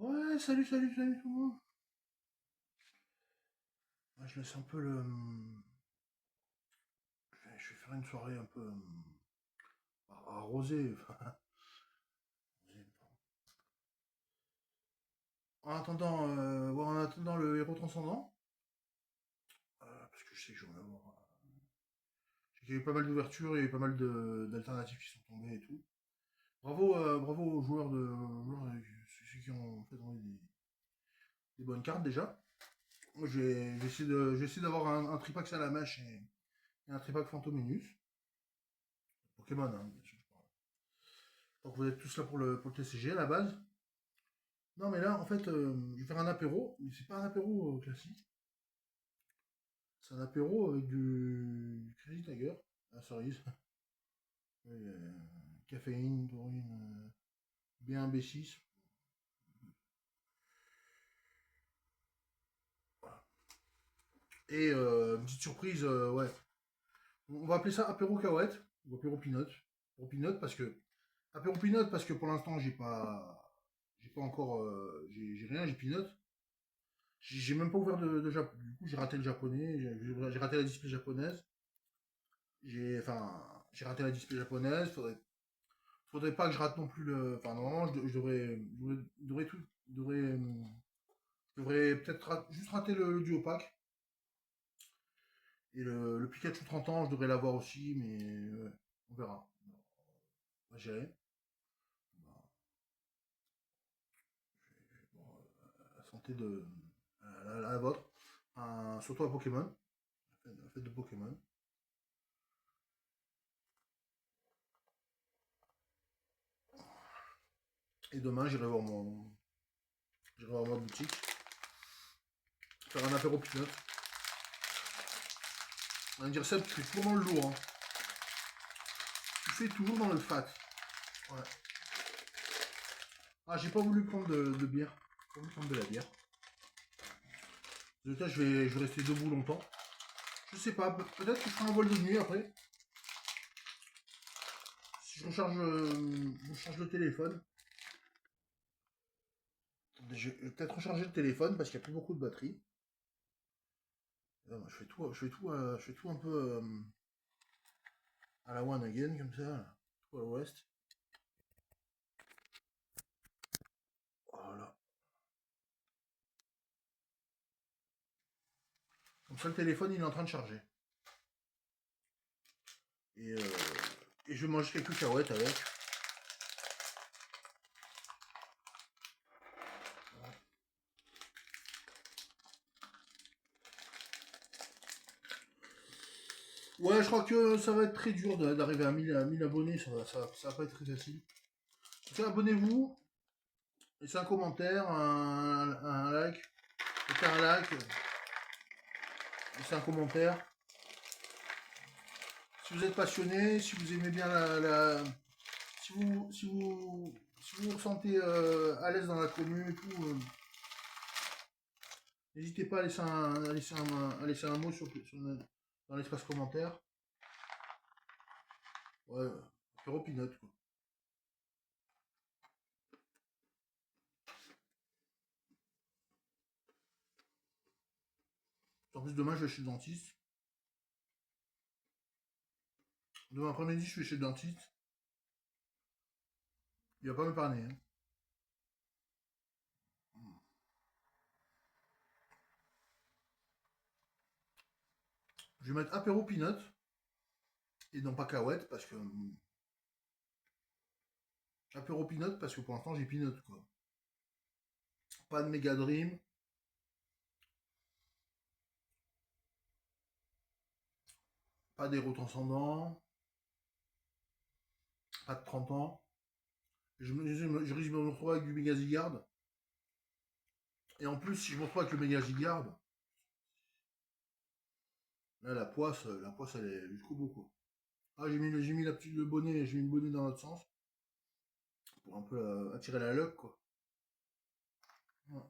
Ouais, salut, salut, salut tout le monde. Ouais, je laisse un peu le. Je vais faire une soirée un peu arrosée. En attendant le héros transcendant, parce que je sais que je vais en avoir. Je sais qu'il y a eu pas mal d'ouvertures, il y a eu pas mal d'alternatives qui sont tombées et tout. Bravo, bravo aux ceux qui ont fait tomber des bonnes cartes déjà. Moi, j'ai essayé d'avoir un tripack Salamèche et un tripack Fantominus. Pokémon, hein, bien sûr. Donc vous êtes tous là pour le TCG à la base. Non, mais là, en fait, je vais faire un apéro, mais c'est pas un apéro classique. C'est un apéro avec du Crazy Tiger, à cerise. Caféine, taurine, B1, B6. Voilà. Et une petite surprise, ouais. On va appeler ça apéro cacahuète ou apéro peanut. Apéro peanut parce que. Apéro peanut parce que pour l'instant, j'ai pas. J'ai pas encore. J'ai rien, j'ai peanut. J'ai même pas ouvert de Japon. Du coup, j'ai raté le japonais, j'ai raté la display japonaise. J'ai raté la display japonaise. Faudrait pas que je rate non plus le. Enfin, normalement, je devrais tout. Je devrais peut-être juste rater le duo pack. Et le Pikachu 30 ans, je devrais l'avoir aussi, mais ouais, on verra. On va gérer. Bah, bon, la santé de. La vôtre. Surtout à Pokémon. La fête de Pokémon. Et demain, j'irai voir ma boutique. Faire un apéro peanut. On va dire ça, tu fais toujours dans le lourd. Hein. Tu fais toujours dans le fat. Ouais. Ah, j'ai pas voulu prendre de bière. J'ai pas voulu prendre de la bière. Résultat, je vais rester debout longtemps. Je sais pas, peut-être que je ferai un vol de nuit après. Si je recharge le téléphone. Je vais peut-être recharger le téléphone parce qu'il n'y a plus beaucoup de batterie. Je fais tout un peu à la one again, comme ça. Là. Tout à l'ouest. Voilà. Comme ça, le téléphone, il est en train de charger. Et, euh, et je vais manger quelques cacahuètes avec. Ouais, je crois que ça va être très dur d'arriver à 1000 abonnés. Ça va pas être très facile. En tout cas, abonnez-vous. Laissez un commentaire, un like. Mettez un like. Laissez un commentaire. Si vous êtes passionné, si vous aimez bien si vous vous ressentez à l'aise dans la commune et tout, n'hésitez pas à laisser un mot dans l'espace commentaire. Ouais, apéro peanut, quoi. En plus, demain, je vais chez le dentiste. Demain après-midi, je vais chez le dentiste. Il va pas m'épargner. Hein. Je vais mettre apéro peanut et non pas cacahuète parce que. Apéro peanut parce que pour l'instant, j'ai peanut, quoi. Pas de Mega Dream, pas d'héros transcendant, pas de 30 ans. Je risque de me retrouver avec du Mega Zygarde. Et en plus, si je me retrouve avec le Mega Zygarde, là, la poisse, elle est jusqu'au bout, quoi. Ah, j'ai mis le bonnet, j'ai mis le bonnet dans l'autre sens, pour un peu attirer la luck, quoi. Ouais.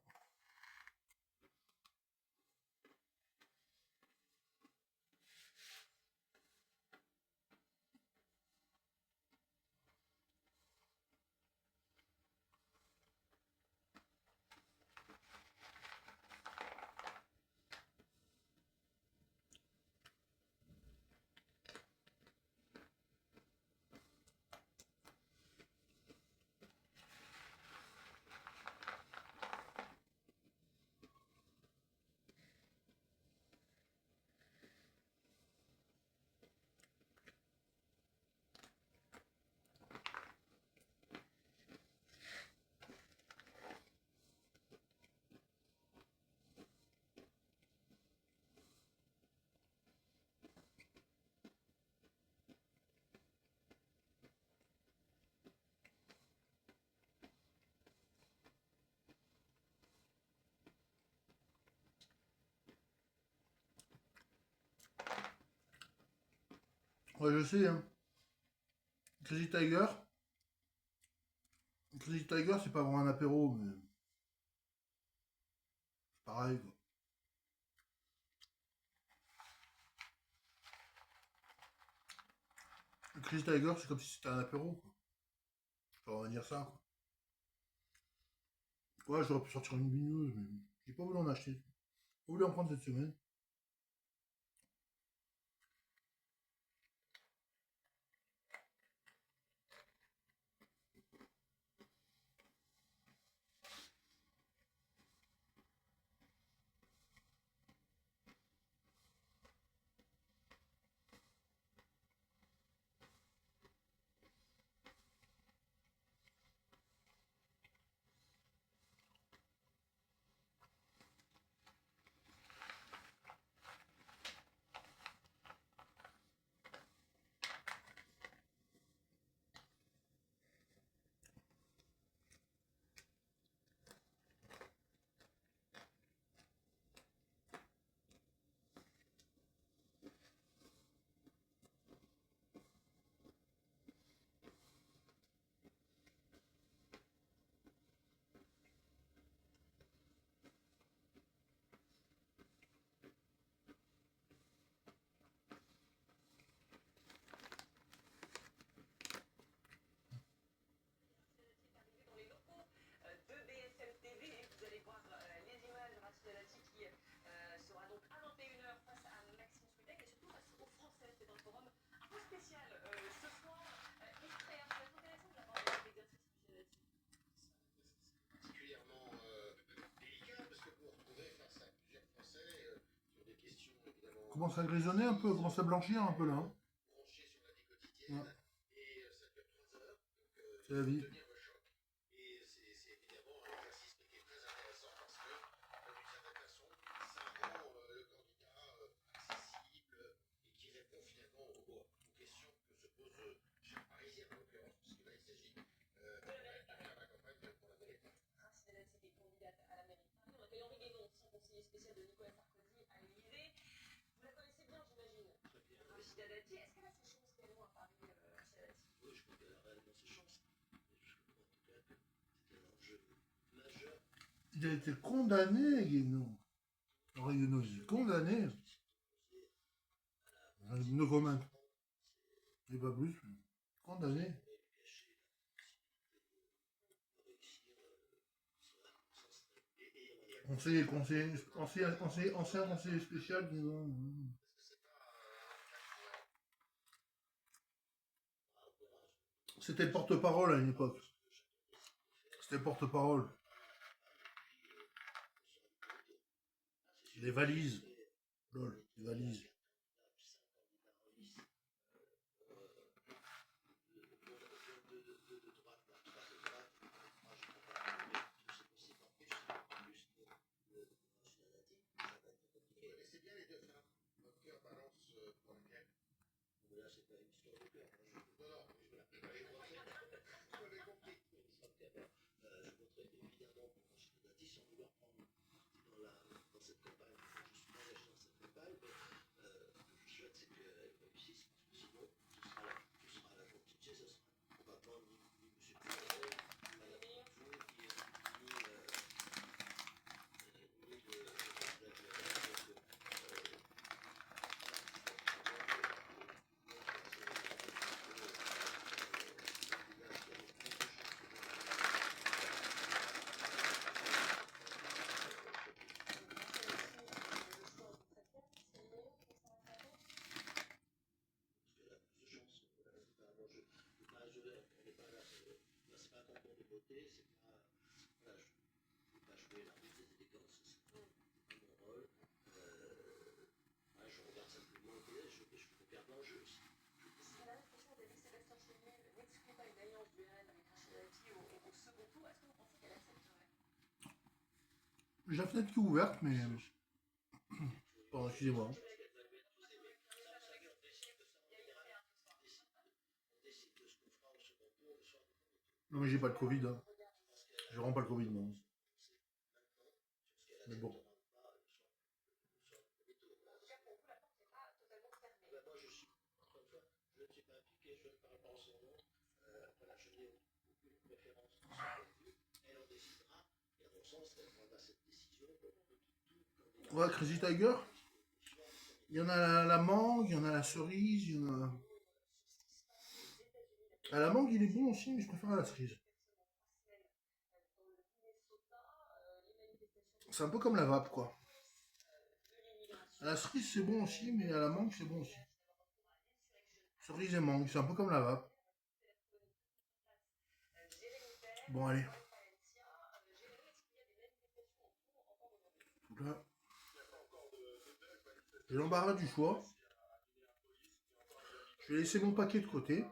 Ouais, je sais, hein. Crazy Tiger. Crazy Tiger, c'est pas vraiment un apéro, mais c'est pareil, quoi. Crazy Tiger, c'est comme si c'était un apéro, quoi. Je peux vraiment dire ça, quoi. Ouais, j'aurais pu sortir une bigneuse, mais j'ai pas voulu en acheter. J'ai pas voulu en prendre cette semaine. Commence à grisonner un peu, commence à blanchir un peu là, hein. Ouais, c'est la vie. Il a été condamné, Guénon. Guénon, il est condamné. No comment. Et pas plus. Condamné. Ancien conseiller spécial, disons. C'était le porte-parole à une époque. C'était le porte-parole. Les valises. Lol, les valises. J'ai la fenêtre qui est ouverte, mais. Pardon, excusez-moi. Non, mais j'ai pas le Covid, hein. J'ai vraiment pas le Covid, moi. Mais bon. Ouais, Crazy Tiger. Il y en a la mangue, il y en a la cerise, il y en a. Ah, la mangue, il est bon aussi, mais je préfère la cerise. C'est un peu comme la vape, quoi. À la cerise, c'est bon aussi, mais à la mangue, c'est bon aussi. Cerise et mangue, c'est un peu comme la vape. Bon, allez. Donc là, j'ai l'embarras du choix. Je vais laisser mon paquet de côté.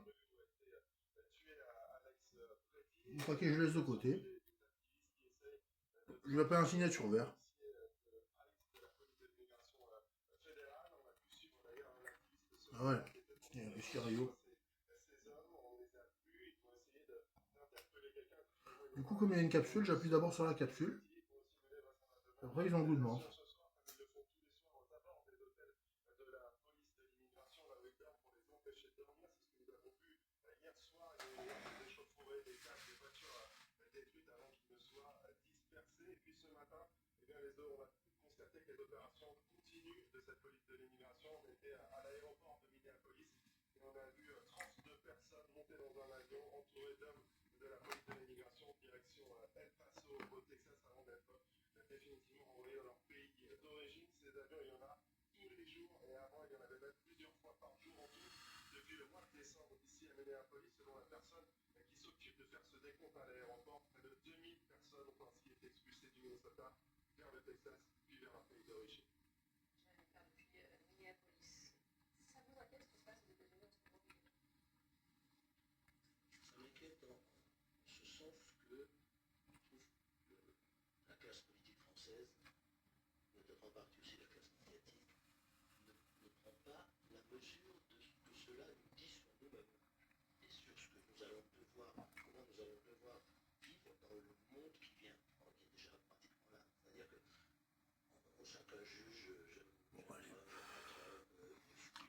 Mon paquet, je laisse de côté. Je vais appeler un signature vert. Ah ouais, Escario. Du coup, comme il y a une capsule, j'appuie d'abord sur la capsule. Après, ils ont le goût de menthe.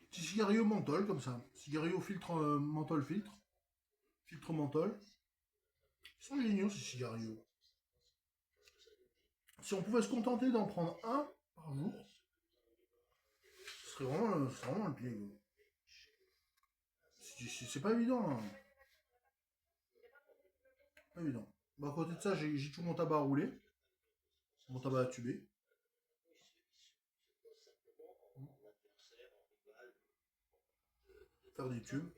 Petit cigario menthol comme ça. Cigario filtre menthol filtre. Filtre menthol. Ils sont géniaux ces cigarios. Si on pouvait se contenter d'en prendre un par jour, ce serait vraiment le pied. C'est pas évident. Hein. Pas évident. Bah, à côté de ça, j'ai tout mon tabac à rouler. Mon tabac à tuber. Faire des tubes.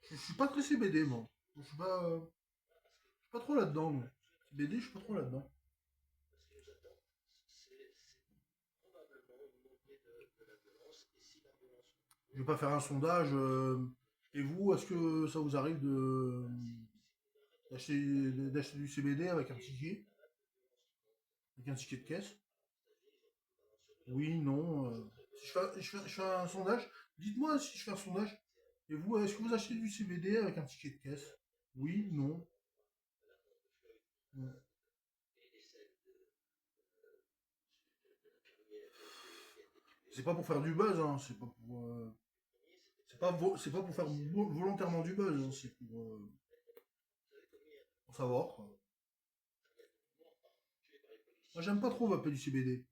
Je suis pas très CBD, moi. Je suis pas trop là-dedans, moi. CBD, je suis pas trop là-dedans. Je vais pas faire un sondage. Et vous, est-ce que ça vous arrive de d'acheter du CBD avec un ticket? Avec un ticket de caisse? Oui, non. Si je fais un sondage, dites-moi si je fais un sondage. Et vous, est-ce que vous achetez du CBD avec un ticket de caisse? Oui, non. Non. C'est pas pour faire du buzz, hein. C'est pas pour faire volontairement du buzz, hein. C'est pour savoir, quoi. Moi, j'aime pas trop vaper du CBD.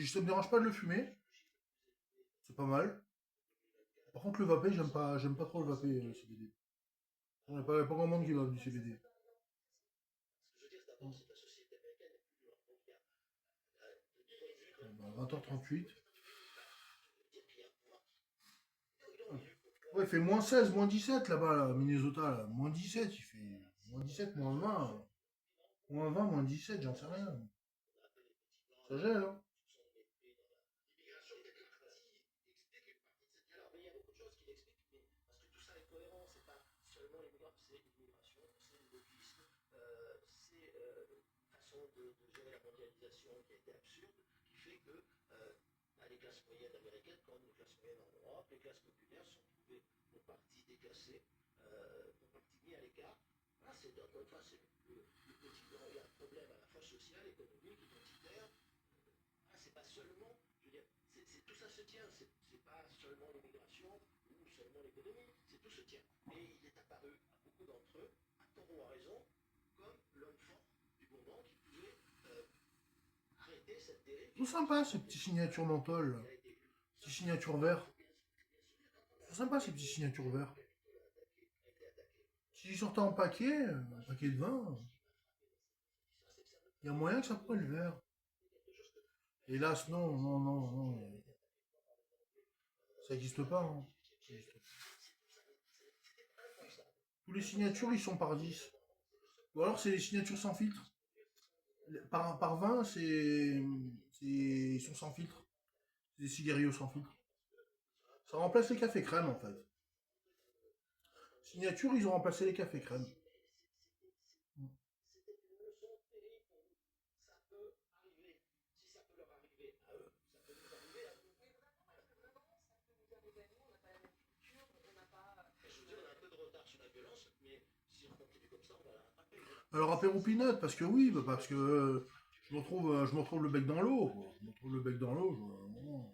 Ça me dérange pas de le fumer. C'est pas mal. Par contre, le vaper, j'aime pas trop le vaper, CBD. Il n'y a pas grand monde qui vape du CBD. 20h38. Ouais, il fait -16, -17 là-bas, là, Minnesota, là. -17, il fait. -17, -20. -20, -17, j'en sais rien. Ça gèle, hein. seulement l'économie, c'est tout se tient. Et il est apparu à beaucoup d'entre eux, à tort ou à raison, comme l'homme fort du moment qui pouvait arrêter cette dérive. C'est sympa ces petites signatures menthol, là. Petites signatures vertes. C'est sympa ces petites signatures vertes. Si sortent en paquet, un paquet de vin, il y a moyen que ça prenne le verre. Hélas, non, non, non, non. Ça n'existe pas. Hein. Tous les signatures, ils sont par 10. Ou alors, c'est les signatures sans filtre. Par 20, ils sont sans filtre. C'est des cigarios sans filtre. Ça remplace les cafés crème, en fait. Signature, ils ont remplacé les cafés crème. Alors à Péroupinette, parce que oui, parce que je me retrouve le bec dans l'eau. Je me retrouve le bec dans l'eau.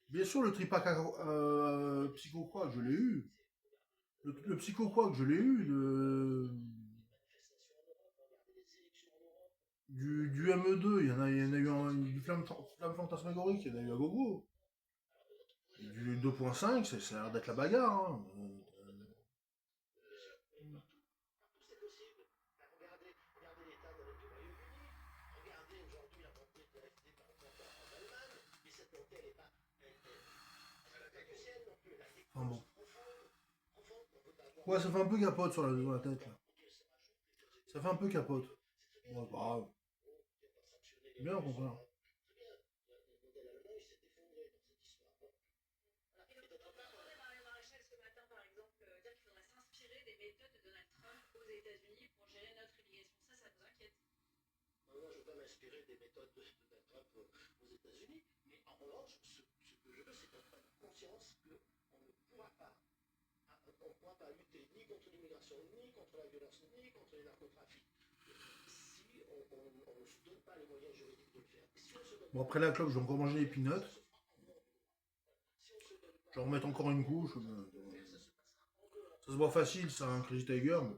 Bien sûr, le tripac psychoquac, je l'ai eu. Le psychoquac, je l'ai eu. Du ME2, il y en a eu du flamme fantasmagorique, il y en a eu à gogo. Et du 2.5, ça a l'air d'être la bagarre. Hein. Enfin bon. Ouais, ça fait un peu capote sur la tête là. Ça fait un peu capote. Bon, c'est pas grave. Bien au contraire. Moi, je ne veux pas m'inspirer des méthodes de Donald Trump aux États-Unis, mais en revanche, ce que je veux, c'est qu'on prenne conscience qu'on ne pourra pas, lutter ni contre l'immigration, ni contre la violence, ni contre les narcotrafics, si on ne se donne pas les moyens juridiques de le faire. Bon, après la clope, je vais encore manger des peanuts. Je vais en remettre encore une couche. Ça se voit facile, ça, un Crazy Tiger. Mais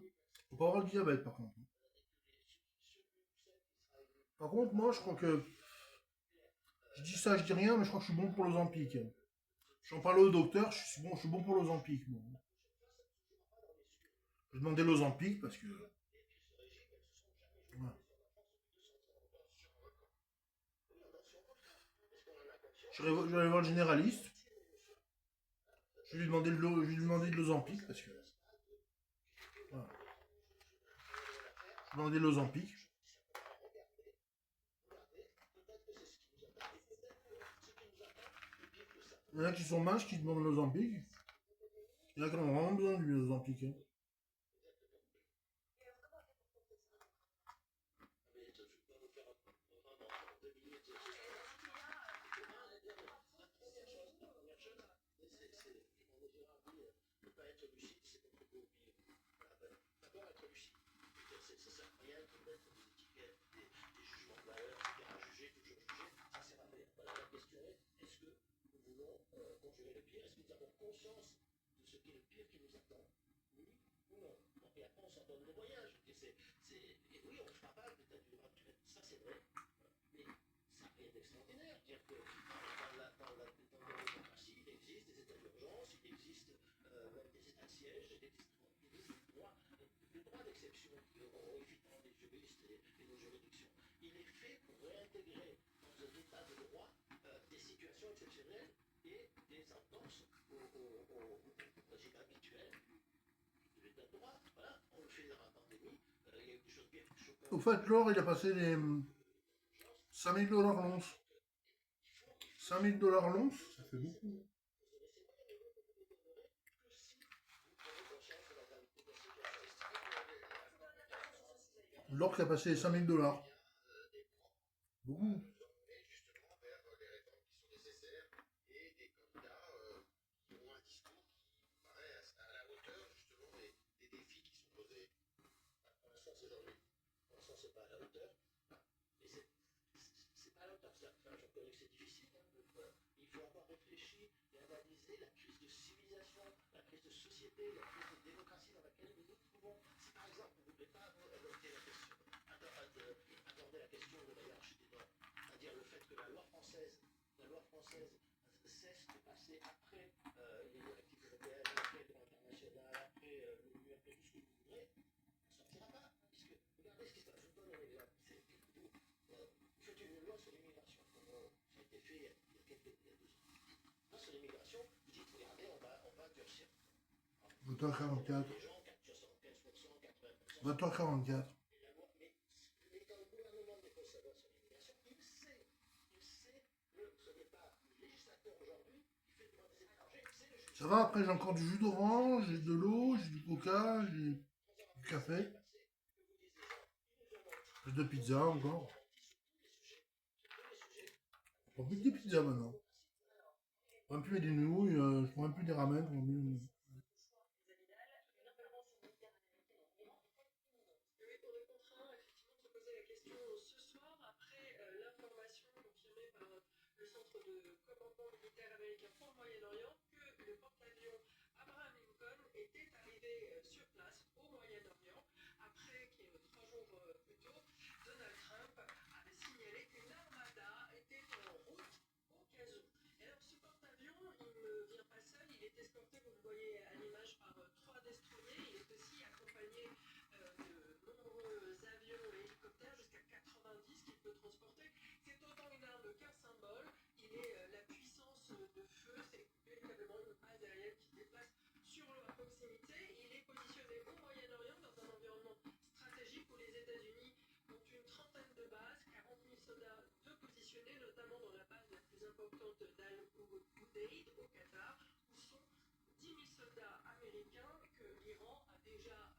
faut pas avoir le diabète, par contre. Par contre, moi, je crois que... Je dis ça, je dis rien, mais je crois que je suis bon pour l'Ozempic. J'en parlais au docteur, je suis bon pour l'Ozempic. Moi. Je demandais l'Ozempic parce que... Ouais. Je vais aller voir le généraliste. Je vais lui demander de l'Ozempic parce que... Voilà. Je vais demander l'Ozempic. Il y en a qui sont minces qui demandent l'Ozempic. Il y en a qui ont vraiment besoin du Ozempic. Hein. Conjurer le pire, est-ce que nous avons conscience de ce qu'est le pire qui nous attend? Oui ou non? Et après, on s'en donne les moyens. Et oui, on ne fera pas l'état d'urgence, ça c'est vrai, mais ça n'a rien d'extraordinaire. Dire que dans la démocratie, il existe des états d'urgence, il existe même des états de siège, il existe le droit d'exception évitant les juristes et nos juridictions. Il est fait pour réintégrer dans un état de droit des situations exceptionnelles et des entorses au régime habituel de l'état de droit. Voilà, on le fait dans la pandémie, il y a eu des choses bien plus choquantes. Au fait, l'or, il a passé les 5000 $ l'once. 5000 $ l'once, ça fait beaucoup. L'or qui a passé les 5000 $. Beaucoup. C'est pas à la hauteur. Mais c'est pas à la hauteur. Je reconnais que c'est difficile. Il faut avoir réfléchi et analysé la crise de civilisation. société, la plus de démocratie dans laquelle nous nous trouvons. Si par exemple vous ne voulez pas aborder la question, aborder la question de la hiérarchie des normes, c'est-à-dire le fait que la loi française cesse de passer après les directives européennes, après le droit international, après l'ONU, après tout ce que vous voudrez, on ne sortira pas. Puisque, regardez ce qui se passe, je vous donne un exemple. Vous faites une loi sur l'immigration, comme ça a été fait il y a 2 ans. Loi sur l'immigration, vous dites, regardez, on va durcir. 20h44. Les gens, 75%, 80%. 20h44. Mais quand le gouvernement dépose sa loi sur l'immigration, il sait que ce n'est pas le législateur aujourd'hui qui fait devant des étrangers, c'est le juge. Ça va, après j'ai encore du jus d'orange, j'ai de l'eau, j'ai du coca, j'ai du café. J'ai de pizza encore. Je prends plus que des pizzas maintenant. Je prends plus des nouilles, je prends même plus des ramen. Le centre de commandement militaire américain pour le Moyen-Orient que le porte-avions Abraham Lincoln était arrivé sur place au Moyen-Orient après que 3 jours plus tôt, Donald Trump avait signalé qu'une armada était en route au cas où. Et alors ce porte-avions, il ne vient pas seul, il est escorté, vous le voyez à l'image, par 3 destroyers. Il est aussi accompagné de nombreux avions et hélicoptères, jusqu'à 90 qu'il peut transporter. C'est autant une arme qu'un symbole. Il est la puissance de feu, c'est véritablement une base aérienne qui se déplace sur l'eau à proximité. Il est positionné au Moyen-Orient dans un environnement stratégique où les États-Unis ont une trentaine de bases, 40 000 soldats de positionnés, notamment dans la base la plus importante d'Al-Udeid au Qatar, où sont 10 000 soldats américains que l'Iran a déjà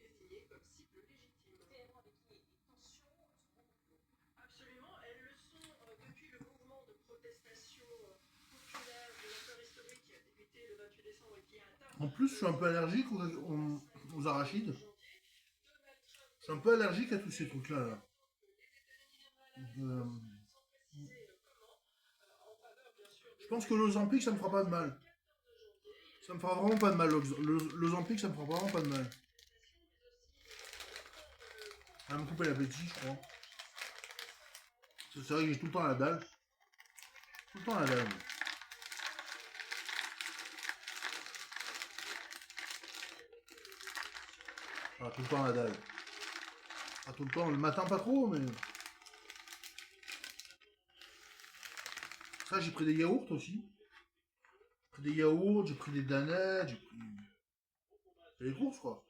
désignés comme cible légitime. Téhéran avec qui les tensions sont beaucoup plus hautes. Absolument, elles le sont depuis le mouvement de protestation populaire de l'affaire historique qui a débuté le 28 décembre et qui a atteint. En plus, je suis un peu allergique aux arachides. Je suis un peu allergique à tous ces trucs-là. Là. Je pense que l'Ozempic, ça me fera pas de mal. Ça me fera vraiment pas de mal. L'Ozempic, ça me fera vraiment pas de mal. Ça va me couper l'appétit, je crois. C'est vrai que j'ai tout le temps la dalle. Tout le temps la dalle. Ah, tout le temps la dalle. Ah, tout le temps, le matin pas trop, mais... Ça, j'ai pris des yaourts aussi. J'ai pris des yaourts, j'ai pris des danettes, j'ai pris... C'est les courses, quoi.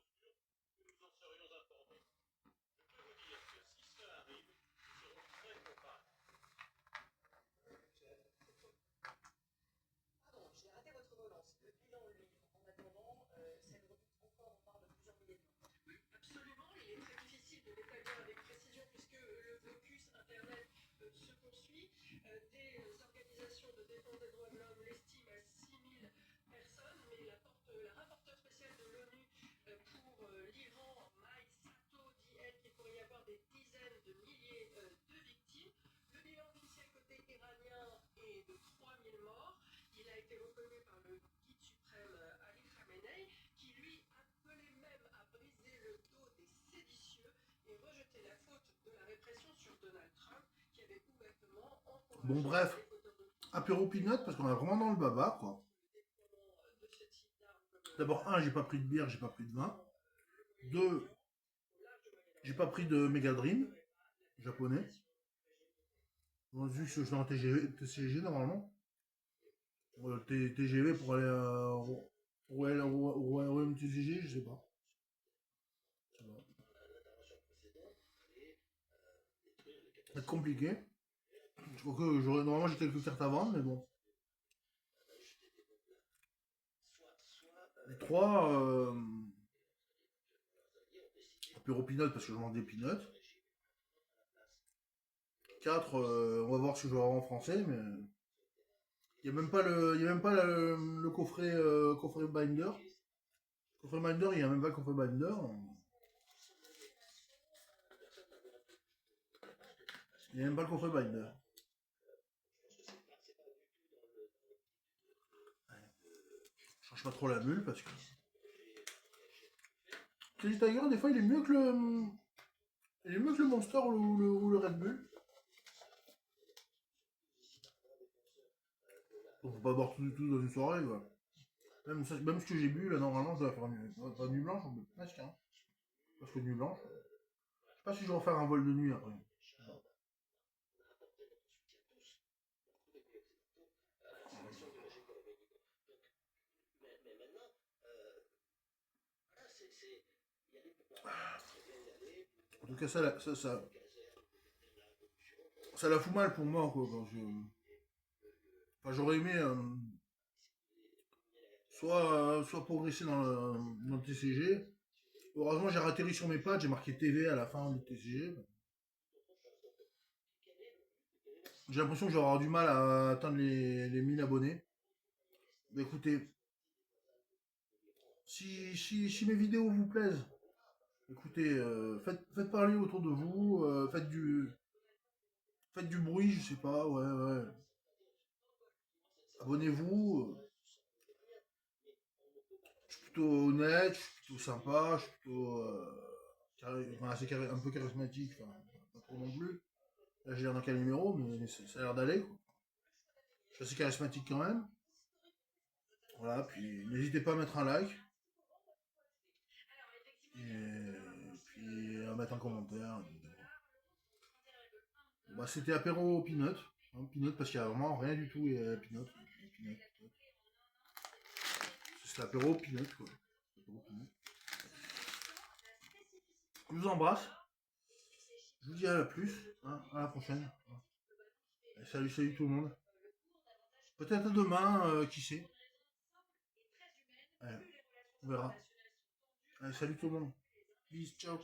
Absolument, il est très difficile de l'établir avec précision puisque le blocus Internet se poursuit. Des organisations de défense des droits de l'homme l'estiment à 6 000 personnes, mais la rapporteure spéciale de l'ONU pour l'Iran, Mai Sato, dit elle qu'il pourrait y avoir des dizaines de milliers de victimes. Le bilan officiel côté iranien est de 3 000 morts. Il a été reconnu par le guide suprême Ali Khamenei, qui lui appelait même à briser le dos des séditieux et rejeter la faute de la répression sur Donald Trump, qui avait ouvertement encouragé. Bon, bref, apéro peanut parce qu'on est vraiment dans le baba, quoi. D'abord, 1, j'ai pas pris de bière, j'ai pas pris de vin. 2, j'ai pas pris de Mega Dream japonais. Vu que je suis en TCG normalement. TGV pour aller au TCG, je sais pas. C'est compliqué. Je crois que normalement j'ai quelques cartes à vendre, mais bon. Les 3, apéro peanut parce que je mange des peanuts. 4, on va voir si je vais avoir en français, mais il n'y a même pas le coffret, coffret binder. Coffret binder, il n'y a même pas le coffret binder. Il n'y a même pas le coffret binder. Je change pas trop la bulle parce que Crazy Tiger, des fois, il est mieux que le Monster ou le Red Bull. Donc, faut pas boire tout du tout dans une soirée, quoi. Même ce que j'ai bu, là, normalement, je dois faire pas nuit blanche, mais presque, hein. Parce que nuit blanche, je sais pas si je vais refaire un vol de nuit après. Mais maintenant, voilà, c'est. Il y a des pourquoi très bien y aller. En tout cas, ça la fout mal pour moi, quoi. Enfin, j'aurais aimé soit progresser dans le TCG. Heureusement, j'ai atterri sur mes pattes, j'ai marqué TV à la fin du TCG. J'ai l'impression que j'aurai du mal à atteindre les 1000 abonnés. Mais écoutez, si mes vidéos vous plaisent, écoutez, faites parler autour de vous, faites du bruit, je sais pas, ouais. Abonnez-vous. Je suis plutôt honnête, je suis plutôt sympa, je suis plutôt un peu charismatique, enfin, pas trop non plus. Là, j'ai l'air d'un quel numéro, mais ça a l'air d'aller, quoi. Je suis assez charismatique quand même. Voilà, puis n'hésitez pas à mettre un like. Et puis à mettre un commentaire. Bah, c'était apéro peanut. Hein, peanut parce qu'il y a vraiment rien du tout et peanut. C'est apéro peanut, quoi. Apéro peanut. Je vous embrasse. Je vous dis à la plus. Hein, à la prochaine. Et salut tout le monde. Peut-être demain, qui sait. Allez, on verra. Allez, salut tout le monde. Peace, ciao.